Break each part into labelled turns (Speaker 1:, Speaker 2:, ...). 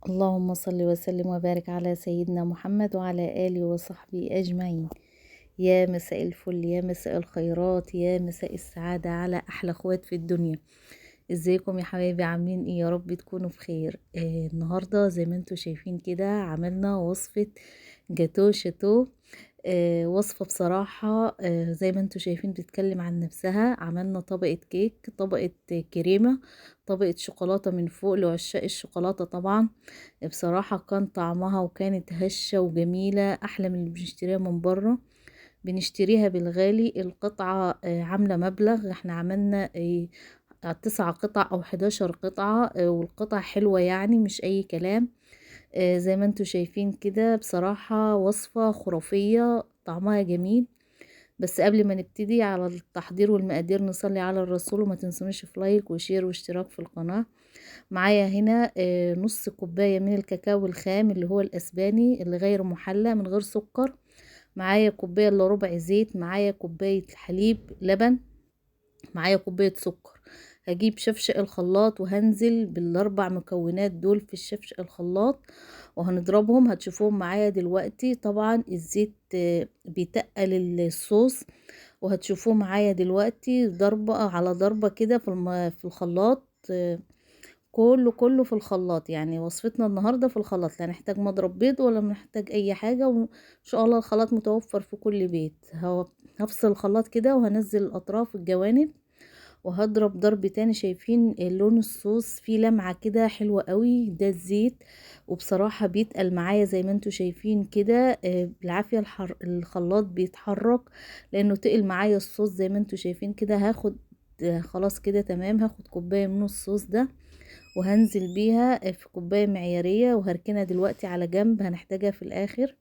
Speaker 1: اللهم صل وسلم وبارك على سيدنا محمد وعلى آله وصحبه أجمعين. يا مساء الفل، يا مساء الخيرات، يا مساء السعادة على أحلى اخوات في الدنيا. ازيكم يا حبايبي؟ عاملين ايه؟ يا رب تكونوا بخير. النهاردة زي ما انتوا شايفين كده عملنا وصفة جاتو شاتو. وصفة بصراحة زي ما انتوا شايفين بتتكلم عن نفسها. عملنا طبقة كيك، طبقة كريمة، طبقة شوكولاتة من فوق لعشاق الشوكولاتة طبعا. بصراحة كان طعمها وكانت هشة وجميلة، أحلى من اللي بنشتريها من بره. بنشتريها بالغالي، القطعة عاملة مبلغ. احنا عملنا 9 قطع أو 11 قطعة، والقطع حلوة يعني مش أي كلام. زي ما انتوا شايفين كده بصراحة وصفة خرافية، طعمها جميل. بس قبل ما نبتدي على التحضير والمقادير نصلي على الرسول، وما تنسونيش في لايك وشير واشتراك في القناة. معايا هنا نص كوباية من الكاكاو الخام اللي هو الأسباني اللي غير محلى من غير سكر. معايا كوباية الا ربع زيت، معايا كوباية حليب لبن، معايا كوباية سكر. هجيب شفشق الخلاط وهنزل بالاربع مكونات دول في الشفشق الخلاط وهنضربهم. هتشوفوهم معايا دلوقتي. طبعا الزيت بيتقل الصوص، وهتشوفوه معايا دلوقتي ضربة على ضربة كده في الخلاط. كله في الخلاط. يعني وصفتنا النهاردة في الخلاط، لا نحتاج مضرب بيض ولا نحتاج اي حاجة، وان شاء الله الخلاط متوفر في كل بيت. هفصل الخلاط كده وهنزل الاطراف الجوانب وهضرب ضرب تاني. شايفين لون الصوص فيه لمعة كده حلوة قوي، ده الزيت. وبصراحة بيتقل معايا زي ما انتوا شايفين كده. بالعافية الخلاط بيتحرك لانه تقل معايا الصوص زي ما انتوا شايفين كده. هاخد خلاص كده تمام. هاخد كوباية من الصوص ده وهنزل بيها في كوباية معيارية وهركنها دلوقتي على جنب، هنحتاجها في الاخر.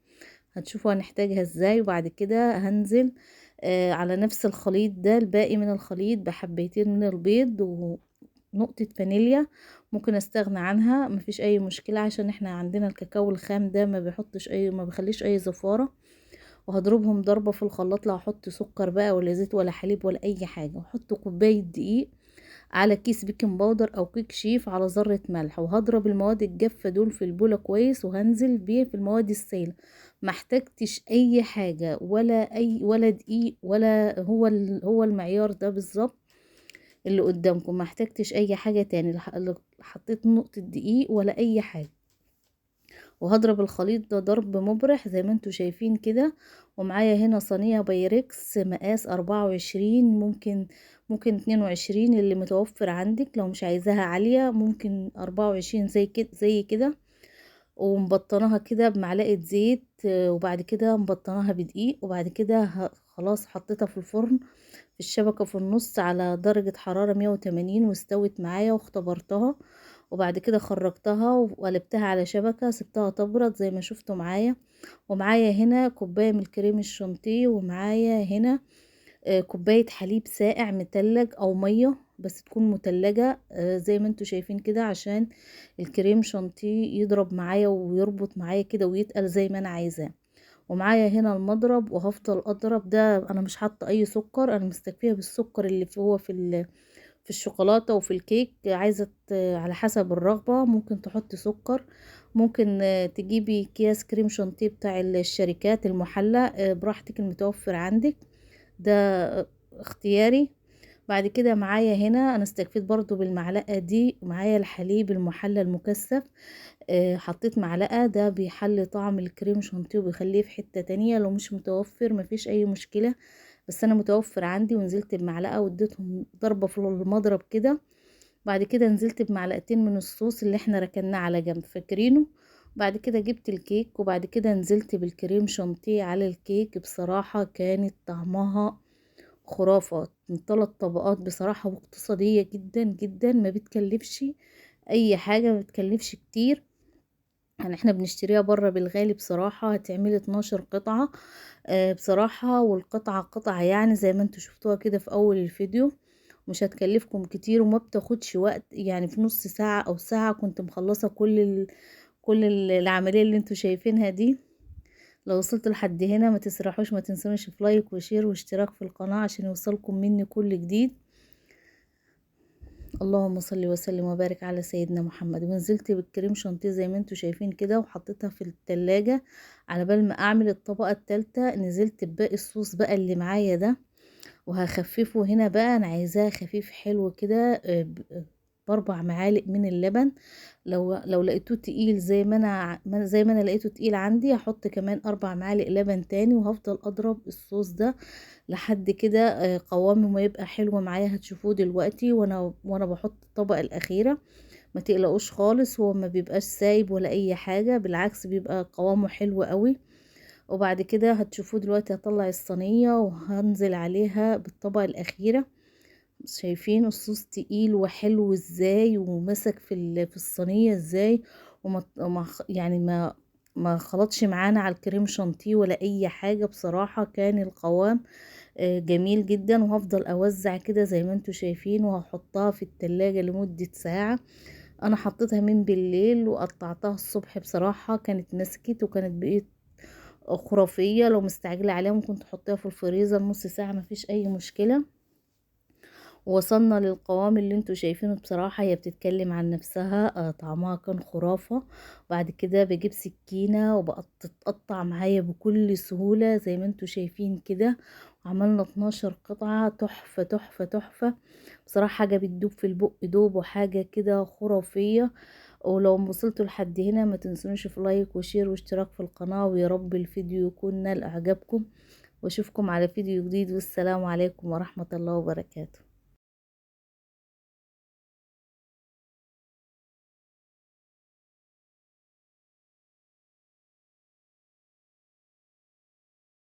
Speaker 1: هتشوفوا هنحتاجها ازاي. وبعد كده هنزل على نفس الخليط ده، الباقي من الخليط، بحبيتين من البيض ونقطة فانيليا. ممكن استغنى عنها، مفيش اي مشكلة، عشان احنا عندنا الكاكاو الخام ده ما بيخليش اي زفارة. وهضربهم ضربة في الخلاط. لا هحط سكر بقى ولا زيت ولا حليب ولا اي حاجة. واحط كوباية دقيق على كيس بيكنج باودر او كيك شيف على ذرة ملح، وهضرب المواد الجافة دول في البولة كويس وهنزل بيه في المواد السائلة. ما احتاجتش اي حاجة ولا دقيق ولا هو المعيار ده بالظبط اللي قدامكم. ما احتاجتش اي حاجة تاني. حطيت نقطة دقيق ولا اي حاجة. وهضرب الخليط ده ضرب مبرح زي ما انتوا شايفين كده. ومعايا هنا صينية بايركس مقاس 24، ممكن 22 اللي متوفر عندك. لو مش عايزاها عالية ممكن 24 زي كده. ومبطناها كده بمعلقة زيت، وبعد كده مبطناها بدقيق. وبعد كده خلاص حطيتها في الفرن في الشبكة في النص على درجة حرارة 180، واستوت معايا واختبرتها. وبعد كده خرجتها وقلبتها على شبكة، سبتها تبرد زي ما شفتوا معايا. ومعايا هنا كوباية من الكريم الشانتيه، ومعايا هنا كوباية حليب ساقع متلج او مية بس تكون متلجة، زي ما انتوا شايفين كده، عشان الكريم شانتيه يضرب معايا ويربط معايا كده ويتقل زي ما انا عايزاه. ومعايا هنا المضرب وهفضل اضرب. ده انا مش حاطه اي سكر، انا مستكفيه بالسكر اللي هو في الشوكولاته وفي الكيك. عايزه على حسب الرغبه ممكن تحط سكر. ممكن تجيبي اكياس كريم شانتيه بتاع الشركات المحلى، براحتك المتوفر عندك ده، اختياري. بعد كده معايا هنا انا استكفيت برضو بالمعلقه دي. معايا الحليب المحلى المكثف، حطيت معلقة. ده بيحلي طعم الكريم شانتيه وبيخليه في حتة تانية. لو مش متوفر مفيش اي مشكلة، بس انا متوفر عندي. ونزلت بمعلقة واديتهم ضربة في المضرب كده. بعد كده نزلت بمعلقتين من الصوص اللي احنا ركناه على جنب، فاكرينه. بعد كده جبت الكيك وبعد كده نزلت بالكريم شانتيه على الكيك. بصراحة كانت طعمها خرافة من 3 طبقات بصراحة، واقتصادية جدا جدا. ما بتكلفش اي حاجة، ما بتكلفش كتير. يعني احنا بنشتريها بره بالغالي بصراحة. هتعملي 12 قطعة بصراحة، والقطعة قطعة يعني زي ما انتوا شفتوها كده في اول الفيديو. مش هتكلفكم كتير وما بتاخدش وقت. يعني في نص ساعة او ساعة كنت مخلصة العملية اللي انتوا شايفينها دي. لو وصلت لحد هنا ما تسرحوش، ما تنسونيش في لايك وشير واشتراك في القناة عشان يوصلكم مني كل جديد. اللهم صل وسلم وبارك على سيدنا محمد. ونزلت بالكريم شانتيه زي ما انتوا شايفين كده، وحطيتها في التلاجة على بال ما اعمل الطبقة التالتة. نزلت بباقي الصوص بقى اللي معايا ده، وهخففه هنا بقى. انا عايزاه خفيف حلو كده، باربع معالق من اللبن. لو لقيتوه تقيل زي ما انا لقيته تقيل عندي، هحط كمان 4 معالق لبن تاني، وهفضل اضرب الصوص ده لحد كده قوامه ما يبقى حلو معايا. هتشوفوه دلوقتي وانا بحط الطبقة الاخيرة. ما تقلقوش خالص، هو ما بيبقاش سايب ولا اي حاجة، بالعكس بيبقى قوامه حلو قوي. وبعد كده هتشوفوه دلوقتي. هطلع الصينية وهنزل عليها بالطبقة الأخيرة. شايفين الصوص تقيل وحلو ازاي، ومسك في الصينية ازاي، يعني ما خلطش معانا على الكريم شانتيه ولا اي حاجة. بصراحة كان القوام جميل جدا. وهفضل اوزع كده زي ما انتوا شايفين، وهحطها في التلاجة لمدة ساعة. انا حطيتها من بالليل وقطعتها الصبح، بصراحة كانت مسكت وكانت بقيت خرافية. لو مستعجلة عليها ممكن تحطيها في الفريزر نص ساعة، مفيش اي مشكلة. وصلنا للقوام اللي انتوا شايفينه. بصراحة هي بتتكلم عن نفسها، طعمها كان خرافة. بعد كده بجيب سكينة وبتقطع معايا بكل سهولة زي ما انتوا شايفين كده. عملنا 12 قطعة، تحفة تحفة تحفة. بصراحة حاجة بتدوب في البق دوب، وحاجة كده خرافية. ولو وصلتوا لحد هنا ما تنسونش في لايك وشير واشتراك في القناة. ويا رب الفيديو يكون نال اعجابكم، واشوفكم على فيديو جديد. والسلام عليكم ورحمة الله وبركاته.